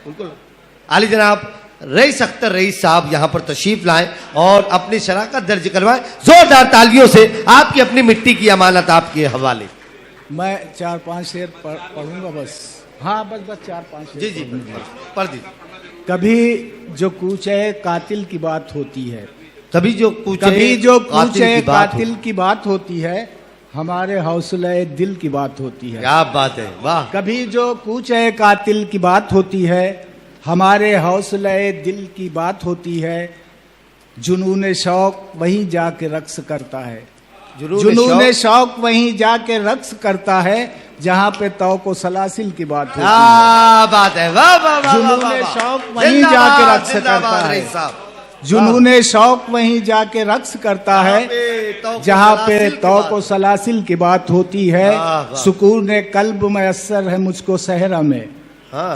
उनको आली जनाब रईस अख्तर रईस साहब यहाँ पर तशरीफ लाएं और अपनी शराकत दर्ज करवाएं। जोरदार तालियों से आपकी अपनी मिट्टी की अमानत आपके हवाले। मैं 4-5 शेर पढ़ूंगा बस। हाँ बस 4-5 शेर। जी पढ़ दीजिए। कभी जो कूचे कातिल की बात होती है, कभी जो कूचे कातिल की बात होती है, हमारे हौसले दिल की बात होती है। क्या बात है, वाह। कभी जो कूचे कातिल की बात होती है, हमारे हौसले दिल की बात होती है। जुनून शौक वहीं जाके रक्स करता है, जुनून शौक वहीं जाके रक्स करता है, जहाँ पे तौको सलासिल की बात होती है। बात है, वाह वाह वाह। जुनून शौक वहीं जाके रक्स करता है, जुनून शौक वहीं जाके रक्स करता है, जहाँ पे तौको सलासिल की बात होती है। सुकून कल्ब मयस्सर है मुझको सहरा में,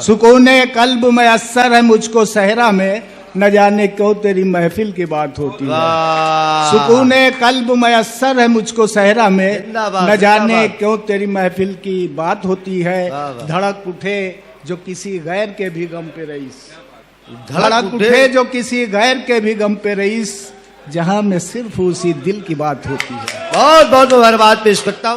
सुकून कल्ब मयस्सर है मुझको सहरा में, न जाने क्यों तेरी महफिल की बात होती है। सुकून कल्ब मयस्सर है मुझको सहरा में, न जाने क्यों तेरी महफिल की बात होती है। धड़क उठे जो किसी गैर के भी गम पे रईस, धड़क उठे जो किसी गैर के भी गम पे रईस, जहां में सिर्फ उसी दिल की बात होती है। बहुत बहुत मुबारकबाद पेश करता हूँ।